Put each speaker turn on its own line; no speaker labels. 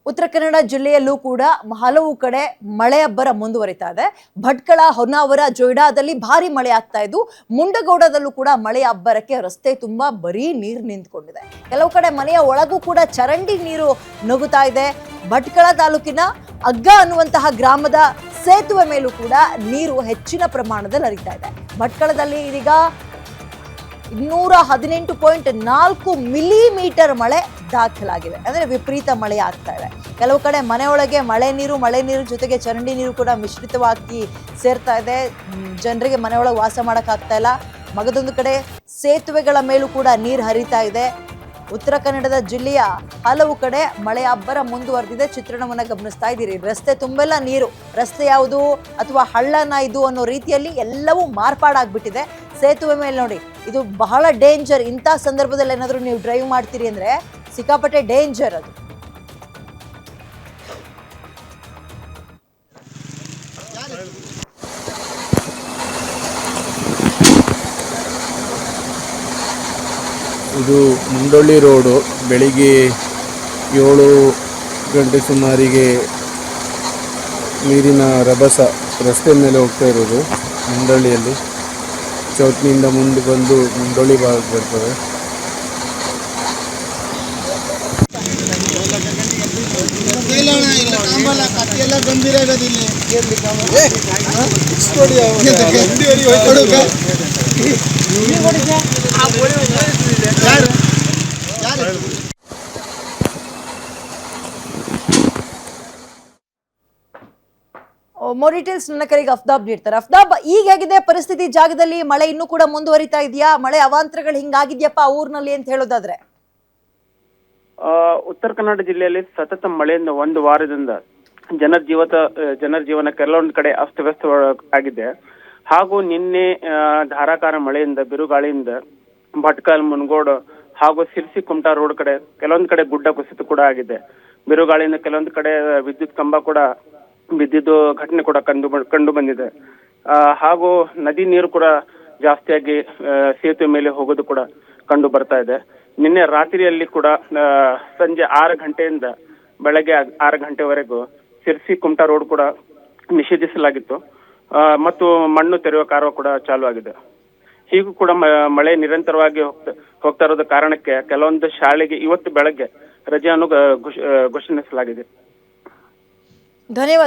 ಉತ್ತರ ಕನ್ನಡ ಜಿಲ್ಲೆಯಲ್ಲೂ ಕೂಡ ಹಲವು ಕಡೆ ಮಳೆ ಅಬ್ಬರ ಮುಂದುವರಿತಾ ಇದೆ. ಭಟ್ಕಳ, ಹೊನ್ನಾವರ, ಜೊಯ್ಡಾದಲ್ಲಿ ಭಾರಿ ಮಳೆ ಆಗ್ತಾ ಇದ್ದು, ಮುಂಡಗೋಡದಲ್ಲೂ ಕೂಡ ಮಳೆಯ ಅಬ್ಬರಕ್ಕೆ ರಸ್ತೆ ತುಂಬಾ ಬರೀ ನೀರು ನಿಂತ್ಕೊಂಡಿದೆ. ಕೆಲವು ಕಡೆ ಮನೆಯ ಒಳಗೂ ಕೂಡ ಚರಂಡಿ ನೀರು ನುಗ್ಗುತ್ತಾ ಇದೆ. ಭಟ್ಕಳ ತಾಲೂಕಿನ ಅಗ್ಗ ಅನ್ನುವಂತಹ ಗ್ರಾಮದ ಸೇತುವೆ ಮೇಲೂ ಕೂಡ ನೀರು ಹೆಚ್ಚಿನ ಪ್ರಮಾಣದಲ್ಲಿ ಹರಿತಾ ಇದೆ. ಭಟ್ಕಳದಲ್ಲಿ ಇದೀಗ 218.4 ಮಿಲಿಮೀಟರ್ ಮಳೆ ದಾಖಲಾಗಿದೆ. ಅಂದ್ರೆ ವಿಪರೀತ ಮಳೆ ಆಗ್ತಾ ಇದೆ. ಕೆಲವು ಕಡೆ ಮನೆಯೊಳಗೆ ಮಳೆ ನೀರು ಜೊತೆಗೆ ಚರಂಡಿ ನೀರು ಕೂಡ ಮಿಶ್ರಿತವಾಗಿ ಸೇರ್ತಾ ಇದೆ. ಜನರಿಗೆ ಮನೆಯೊಳಗೆ ವಾಸ ಮಾಡೋಕ್ಕಾಗ್ತಾ ಇಲ್ಲ. ಮಗದೊಂದು ಕಡೆ ಸೇತುವೆಗಳ ಮೇಲೂ ಕೂಡ ನೀರು ಹರಿತಾ ಇದೆ. ಉತ್ತರ ಕನ್ನಡದ ಜಿಲ್ಲೆಯ ಹಲವು ಕಡೆ ಮಳೆ ಅಬ್ಬರ ಮುಂದುವರೆದಿದೆ. ಚಿತ್ರಣವನ್ನ ಗಮನಿಸ್ತಾ ಇದ್ದೀರಿ. ರಸ್ತೆ ತುಂಬೆಲ್ಲ ನೀರು. ರಸ್ತೆ ಯಾವುದು ಅಥವಾ ಹಳ್ಳನ ಇದು ಅನ್ನೋ ರೀತಿಯಲ್ಲಿ ಎಲ್ಲವೂ ಮಾರ್ಪಾಡಾಗ್ಬಿಟ್ಟಿದೆ. ಸೇತುವೆ ಮೇಲೆ ನೋಡಿ, ಇದು ಬಹಳ ಡೇಂಜರ್. ಇಂಥ ಸಂದರ್ಭದಲ್ಲಿ ಏನಾದರೂ ನೀವು ಡ್ರೈವ್ ಮಾಡ್ತೀರಿ ಅಂದ್ರೆ ಸಿಕ್ಕಾಪಟ್ಟೆ ಡೇಂಜರ್ ಅದು.
ಇದು ಮುಂಡೊಳ್ಳಿ ರೋಡು. ಬೆಳಿಗ್ಗೆ 7 ಗಂಟೆ ಸುಮಾರಿಗೆ ನೀರಿನ ರಭಸ ರಸ್ತೆ ಮೇಲೆ ಹೋಗ್ತಾ ಇರೋದು. ಮುಂಡೊಳ್ಳಿಯಲ್ಲಿ ಚೌಟ್ನಿಂದ ಮುಂದೆ ಬಂದು ಮುಂಡೊಳ್ಳಿ ಭಾಗ ಬರ್ತದೆ.
ಮೋರ್ ಡೀಟೇಲ್ಸ್ ನನ್ನ ಕರೆಗೆ ಅಫ್ತಾಬ್ ನೀಡ್ತಾರೆ. ಅಫ್ತಾಬ್, ಈಗ ಹೇಗಿದೆ ಪರಿಸ್ಥಿತಿ ಜಾಗದಲ್ಲಿ? ಮಳೆ ಇನ್ನೂ ಕೂಡ ಮುಂದುವರಿತಾ ಇದೆಯಾ? ಮಳೆ ಅವಾಂತರಗಳು ಹಿಂಗಾಗಿದ್ಯಪ್ಪ ಆ ಊರಿನಲ್ಲಿ ಅಂತ ಹೇಳೋದಾದ್ರೆ?
ಉತ್ತರ ಕನ್ನಡ ಜಿಲ್ಲೆಯಲ್ಲಿ ಸತತ ಮಳೆಯಿಂದ ಒಂದು ವಾರದಿಂದ ಜನರ ಜೀವನ ಕೆಲವೊಂದು ಕಡೆ ಅಸ್ತವ್ಯಸ್ತ ಆಗಿದೆ. ಹಾಗೂ ನಿನ್ನೆ ಧಾರಾಕಾರ ಮಳೆಯಿಂದ ಬಿರುಗಾಳಿಯಿಂದ ಭಟ್ಕಲ್, ಮುನಗೋಡು ಹಾಗೂ ಸಿರ್ಸಿ, ಕುಮಟಾ ರೋಡ್ ಕಡೆ ಕೆಲವೊಂದು ಕಡೆ ಗುಡ್ಡ ಕುಸಿತ ಕೂಡ ಆಗಿದೆ. ಬಿರುಗಾಳಿಯಿಂದ ಕೆಲವೊಂದು ಕಡೆ ವಿದ್ಯುತ್ ಕಂಬ ಕೂಡ ಬಿದ್ದಿದ್ದು ಘಟನೆ ಕೂಡ ಕಂಡು ಬಂದಿದೆ. ಹಾಗೂ ನದಿ ನೀರು ಕೂಡ ಜಾಸ್ತಿಯಾಗಿ ಸೇತುವೆ ಮೇಲೆ ಹೋಗೋದು ಕೂಡ ಕಂಡು ಬರ್ತಾ ಇದೆ. ನಿನ್ನೆ ರಾತ್ರಿಯಲ್ಲಿ ಕೂಡ ಸಂಜೆ 6 ಗಂಟೆಯಿಂದ ಬೆಳಗ್ಗೆ 6 ಗಂಟೆವರೆಗೂ ಸಿರ್ಸಿ, ಕುಮಟಾ ರೋಡ್ ಕೂಡ ನಿಷೇಧಿಸಲಾಗಿತ್ತು. ಮತ್ತು ಮಣ್ಣು ತೆರೆಯುವ ಕಾರ್ಯ ಕೂಡ ಚಾಲೂ ಆಗಿದೆ. ಹೀಗೂ ಕೂಡ ಮಳೆ ನಿರಂತರವಾಗಿ ಹೋಗ್ತಾ ಇರೋದ ಕಾರಣಕ್ಕೆ ಕೆಲವೊಂದು ಶಾಲೆಗೆ ಇವತ್ತು ಬೆಳಗ್ಗೆ ರಜೆಯನ್ನು ಘೋಷಿಸಲಾಗಿದೆ.
ಧನ್ಯವಾದ.